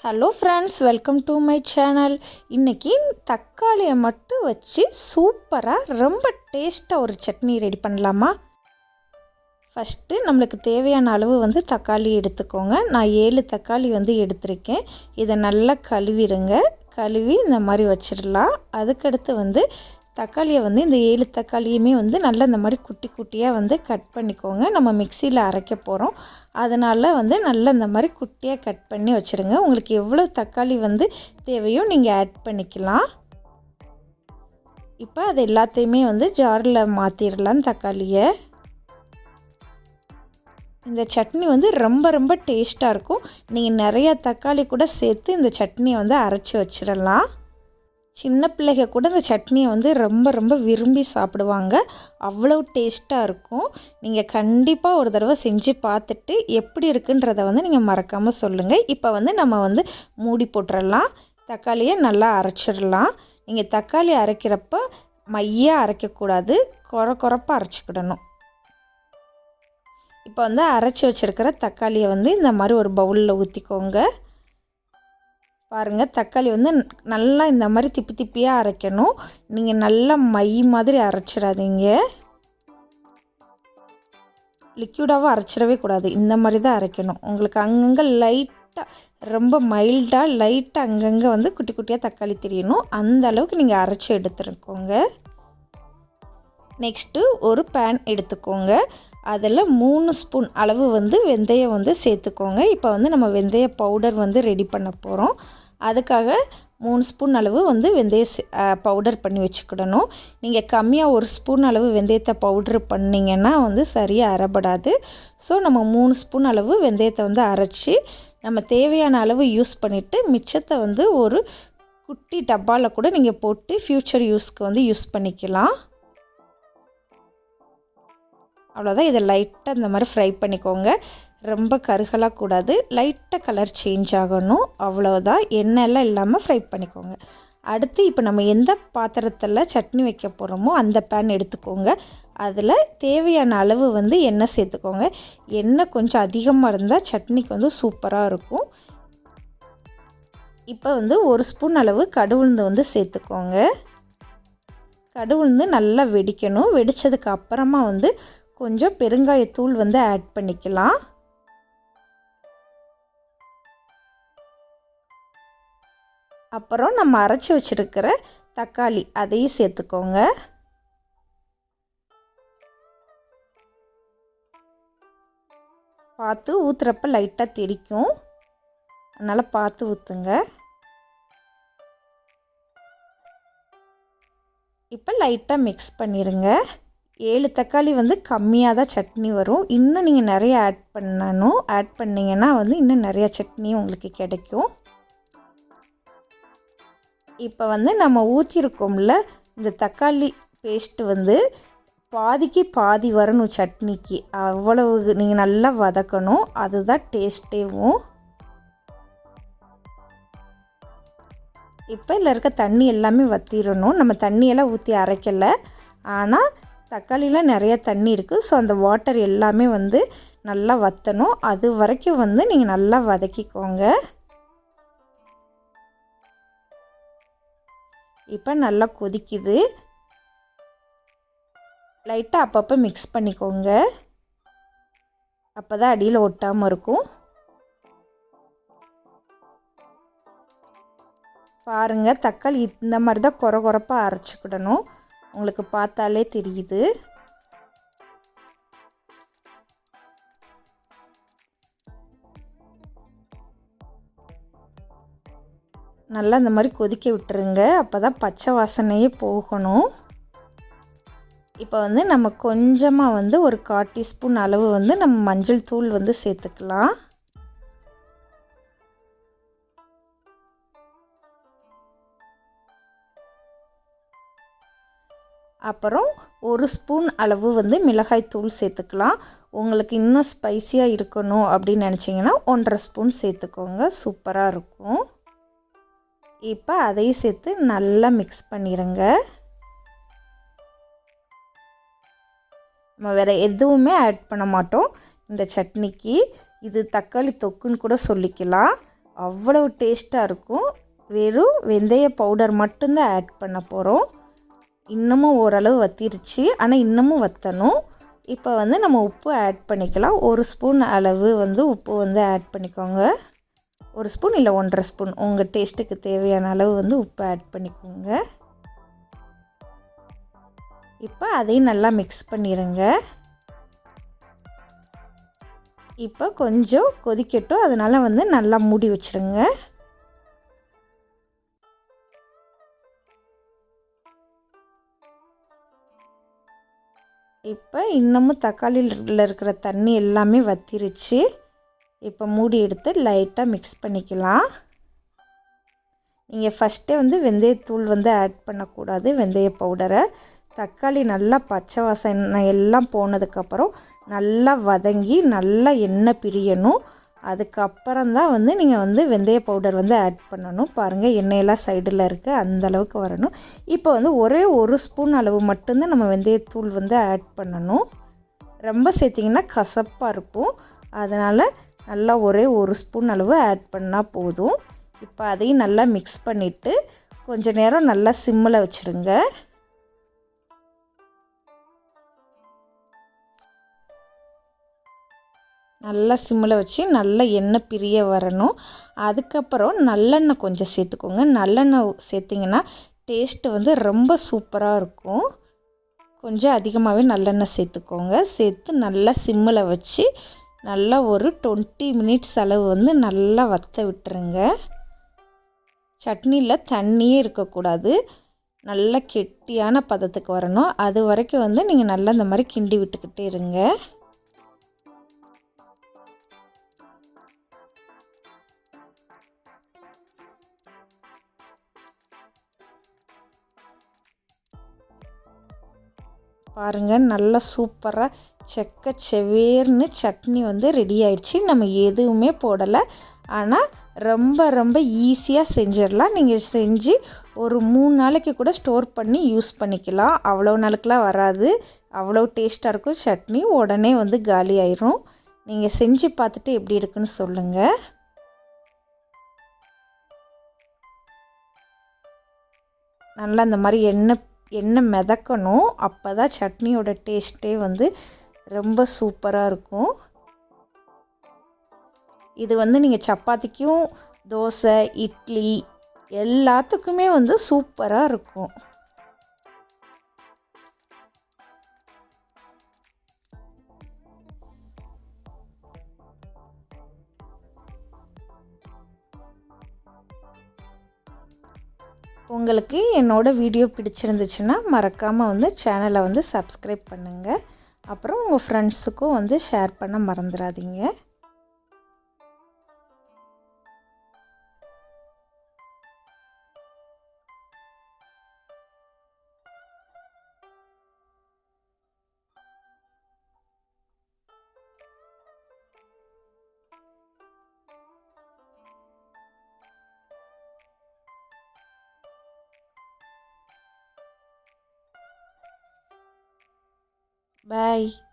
Hello friends, welcome to my channel. இன்றைக்கி தக்காளியை மட்டும் வச்சு சூப்பராக ரொம்ப டேஸ்ட்டாக ஒரு சட்னி ரெடி பண்ணலாமா? ஃபஸ்ட்டு நம்மளுக்கு தேவையான அளவு தக்காளி எடுத்துக்கோங்க. நான் 7 தக்காளி எடுத்திருக்கேன். இதை நல்லா கழுவிடுங்க. கழுவி இந்த மாதிரி வச்சிடலாம். அதுக்கடுத்து தக்காளியை இந்த 7 தக்காளியுமே நல்லா இந்த மாதிரி குட்டி குட்டியாக கட் பண்ணிக்கோங்க. நம்ம மிக்சியில் அரைக்க போகிறோம். அதனால் நல்லா இந்த மாதிரி குட்டியாக கட் பண்ணி வச்சுருங்க. உங்களுக்கு எவ்வளோ தக்காளி தேவையோ நீங்கள் ஆட் பண்ணிக்கலாம். இப்போ அது எல்லாத்தையுமே ஜாரில் மாற்றிடலாம். தக்காளியை இந்த சட்னி ரொம்ப ரொம்ப டேஸ்ட்டாக இருக்கும். நீங்கள் நிறையா தக்காளி கூட சேர்த்து இந்த சட்னியை அரைச்சி வச்சிடலாம். சின்ன பிள்ளைங்க கூட இந்த சட்னியை ரொம்ப ரொம்ப விரும்பி சாப்பிடுவாங்க. அவ்வளோ டேஸ்ட்டாக இருக்கும். நீங்கள் கண்டிப்பாக ஒரு தடவை செஞ்சு பார்த்துட்டு எப்படி இருக்குன்றதை நீங்கள் மறக்காமல் சொல்லுங்கள். இப்போ நம்ம மூடி போட்டுடலாம். தக்காளியை நல்லா அரைச்சிடலாம். நீங்கள் தக்காளி அரைக்கிறப்ப மையாக அரைக்கக்கூடாது, கொரப்பாக அரைச்சிக்கிடணும். இப்போ அரைச்சி வச்சுருக்கிற தக்காளியை இந்த மாதிரி ஒரு பவுலில் ஊற்றிக்கோங்க. பாருங்கள், தக்காளி நல்லா இந்த மாதிரி திப்பி திப்பியாக அரைக்கணும். நீங்கள் நல்லா மை மாதிரி அரைச்சிடாதீங்க. லிக்யூடாகவும் அரைச்சிடவே கூடாது. இந்த மாதிரி தான் அரைக்கணும். உங்களுக்கு அங்கங்கே லைட்டாக, ரொம்ப மைல்டாக லைட்டாக அங்கங்கே குட்டி குட்டியாக தக்காளி தெரியணும். அந்த அளவுக்கு நீங்கள் அரைச்சி எடுத்துருக்கோங்க. நெக்ஸ்ட்டு ஒரு பேன் எடுத்துக்கோங்க. அதில் 3 ஸ்பூன் அளவு வெந்தயம் சேர்த்துக்கோங்க. இப்போ நம்ம வெந்தய பவுடர் ரெடி பண்ண போகிறோம். அதுக்காக 3 ஸ்பூன் அளவு வெந்தய பவுடர் பண்ணி வச்சுக்கிடணும். நீங்கள் கம்மியாக 1 ஸ்பூன் அளவு வெந்தயத்தை பவுட்ரு பண்ணிங்கன்னா சரியாக அரைப்படாது. ஸோ நம்ம 3 ஸ்பூன் அளவு வெந்தயத்தை அரைச்சி நம்ம தேவையான அளவு யூஸ் பண்ணிவிட்டு மிச்சத்தை ஒரு குட்டி டப்பாவில் கூட நீங்கள் போட்டு ஃப்யூச்சர் யூஸ்க்கு யூஸ் பண்ணிக்கலாம். அவ்வளோதான். இதை லைட்டாக இந்த மாதிரி ஃப்ரை பண்ணிக்கோங்க. ரொம்ப கருகலாக கூடாது, லைட்டாக கலர் சேஞ்ச் ஆகணும். அவ்வளோதான். எண்ணெயெல்லாம் இல்லாமல் ஃப்ரை பண்ணிக்கோங்க. அடுத்து இப்போ நம்ம எந்த பாத்திரத்தில் சட்னி வைக்க போகிறோமோ அந்த பேன் எடுத்துக்கோங்க. அதில் தேவையான அளவு எண்ணெய் சேர்த்துக்கோங்க. எண்ணெய் கொஞ்சம் அதிகமாக இருந்தால் சட்னிக்கு சூப்பராக இருக்கும். இப்போ 1 ஸ்பூன் அளவு கடுகுளுந்து சேர்த்துக்கோங்க. கடுகுளுந்து நல்லா வெடிக்கணும். வெடித்ததுக்கு அப்புறமா கொஞ்சம் பெருங்காயத்தூள் ஆட் பண்ணிக்கலாம். அப்புறம் நம்ம அரைச்சி வச்சுருக்கிற தக்காளி அதையும் சேர்த்துக்கோங்க. பார்த்து ஊற்றுறப்ப லைட்டாக தெரிக்கும், அதனால் பார்த்து ஊற்றுங்க. இப்போ லைட்டாக மிக்ஸ் பண்ணிடுங்க. 7 தக்காளி கம்மியாக தான் சட்னி வரும். இன்னும் நீங்கள் நிறைய ஆட் பண்ணணும். ஆட் பண்ணிங்கன்னா இன்னும் நிறையா சட்னி உங்களுக்கு கிடைக்கும். இப்போ நம்ம ஊற்றிருக்கோம்ல இந்த தக்காளி பேஸ்ட்டு பாதிக்கு பாதி வரணும் சட்னிக்கு. அவ்வளவு நீங்கள் நல்லா வதக்கணும். அதுதான் டேஸ்ட்டேவும். இப்போ இதில் இருக்க தண்ணி எல்லாமே வற்றிடணும். நம்ம தண்ணியெல்லாம் ஊற்றி அரைக்கலை, ஆனால் தக்காளியில் நிறைய தண்ணி இருக்குது. ஸோ அந்த வாட்டர் எல்லாமே நல்லா வற்றணும். அது வரைக்கும் நீங்கள் நல்லா வதக்கிக்கோங்க. இப்போ நல்லா கொதிக்குது. லைட்டாக அப்பப்போ மிக்ஸ் பண்ணிக்கோங்க. அப்போ தான் அடியில் ஒட்டாமல் இருக்கும். பாருங்கள், தக்காளி இந்த மாதிரி தான் கொரப்பாக அரைச்சிக்கிடணும். உங்களுக்கு பார்த்தாலே தெரியுது. நல்லா இந்த மாதிரி கொதிக்க விட்டுருங்க. அப்போ தான் பச்சை வாசனையே போகணும். இப்போ நம்ம கொஞ்சமாக ஒரு 1/4 டீஸ்பூன் அளவு நம்ம மஞ்சள் தூள் சேர்த்துக்கலாம். அப்புறம் 1 ஸ்பூன் அளவு மிளகாய் தூள் சேர்த்துக்கலாம். உங்களுக்கு இன்னும் ஸ்பைஸியாக இருக்கணும் அப்படின்னு நினச்சிங்கன்னா 1/2 ஸ்பூன் சேர்த்துக்கோங்க. சூப்பராக இருக்கும். இப்போ அதையும் சேர்த்து நல்லா மிக்ஸ் பண்ணிடுங்க. நம்ம வேறு எதுவுமே ஆட் பண்ண மாட்டோம் இந்த சட்னிக்கு. இது தக்காளி தொக்குன்னு கூட சொல்லிக்கலாம். அவ்வளோ டேஸ்ட்டாக இருக்கும். வெறும் வெந்தய பவுடர் மட்டும்தான் ஆட் பண்ண போகிறோம். இன்னமும் ஓரளவு வற்றிருச்சு, ஆனால் இன்னமும் வற்றணும். இப்போ வந்து நம்ம உப்பு ஆட் பண்ணிக்கலாம். 1 ஸ்பூன் அளவு வந்து உப்பு வந்து ஆட் பண்ணிக்கோங்க. 1 ஸ்பூன் இல்லை 1.5 ஸ்பூன், உங்கள் டேஸ்ட்டுக்கு தேவையான அளவு வந்து உப்பு ஆட் பண்ணிக்கோங்க. இப்போ அதையும் நல்லா மிக்ஸ் பண்ணிடுங்க. இப்போ கொஞ்சம் கொதிக்கட்டும், அதனால் வந்து நல்லா மூடி வச்சுருங்க. இப்போ இன்னமும் தக்காளியில் இருக்கிற தண்ணி எல்லாமே வற்றிருச்சு. இப்போ மூடி எடுத்து லைட்டாக மிக்ஸ் பண்ணிக்கலாம். நீங்கள் ஃபஸ்ட்டே வந்து வெந்தயத்தூள் வந்து ஆட் பண்ணக்கூடாது, வெந்தய பவுடரை. தக்காளி நல்லா பச்சை வாசனை எல்லாம் போனதுக்கப்புறம் நல்லா வதங்கி நல்லா எண்ணெய் பிரியணும். அதுக்கப்புறம் தான் வந்து நீங்கள் வந்து வெந்தய பவுடர் வந்து ஆட் பண்ணணும். பாருங்கள், எண்ணெயெல்லாம் சைடில் இருக்குது, அந்தளவுக்கு வரணும். இப்போ வந்து ஒரே 1 ஸ்பூன் அளவு மட்டும்தான் நம்ம வெந்தயத்தூள் வந்து ஆட் பண்ணணும். ரொம்ப சேர்த்திங்கன்னா கசப்பாக இருக்கும். அதனால் நல்லா ஒரே 1 ஸ்பூன் அளவு ஆட் பண்ணால் போதும். இப்போ அதையும் நல்லா மிக்ஸ் பண்ணிவிட்டு கொஞ்ச நேரம் நல்லா சிம்மில் வச்சுடுங்க. நல்லா சிம்மில் வச்சு நல்லா எண்ணெய் பிரிய வரணும். அதுக்கப்புறம் நல்லெண்ணெய் கொஞ்சம் சேர்த்துக்கோங்க. நல்லெண்ணெய் சேர்த்திங்கன்னா டேஸ்ட்டு வந்து ரொம்ப சூப்பராக இருக்கும். கொஞ்சம் அதிகமாகவே நல்லெண்ணெய் சேர்த்துக்கோங்க. சேர்த்து நல்லா சிம்மில் வச்சு நல்லா ஒரு 20 மினிட்ஸ் அளவு வந்து நல்லா வற்ற விட்டுருங்க. சட்னியில் தண்ணியே இருக்கக்கூடாது, நல்லா கெட்டியான பதத்துக்கு வரணும். அது வரைக்கும் வந்து நீங்கள் நல்லா இந்த மாதிரி கிண்டி விட்டுக்கிட்டே இருங்க. பாருங்கள், நல்லா சூப்பராக செவேர்னு சட்னி வந்து ரெடி ஆயிடுச்சு. நம்ம எதுவுமே போடலை, ஆனால் ரொம்ப ரொம்ப ஈஸியாக செஞ்சிடலாம். நீங்கள் செஞ்சு ஒரு 3 நாளைக்கு கூட ஸ்டோர் பண்ணி யூஸ் பண்ணிக்கலாம். அவ்வளோ நாளுக்கெலாம் வராது, அவ்வளோ டேஸ்ட்டாக இருக்கும். சட்னி உடனே வந்து காலி ஆயிரும். நீங்கள் செஞ்சு பார்த்துட்டு எப்படி இருக்குன்னு சொல்லுங்கள். நல்லா இந்த மாதிரி எண்ணெய் மிதக்கணும். அப்போ தான் சட்னியோட டேஸ்ட்டே வந்து ரொம்ப சூப்பராக இருக்கும். இது வந்து நீங்கள் சப்பாத்திக்கும், தோசை, இட்லி எல்லாத்துக்குமே வந்து சூப்பராக இருக்கும். உங்களுக்கு என்னோடய வீடியோ பிடிச்சிருந்துச்சுன்னா மறக்காமல் வந்து சேனலை வந்து சப்ஸ்கிரைப் பண்ணுங்கள். அப்புறம் உங்கள் ஃப்ரெண்ட்ஸுக்கும் வந்து ஷேர் பண்ண மறந்துடாதீங்க. Bye.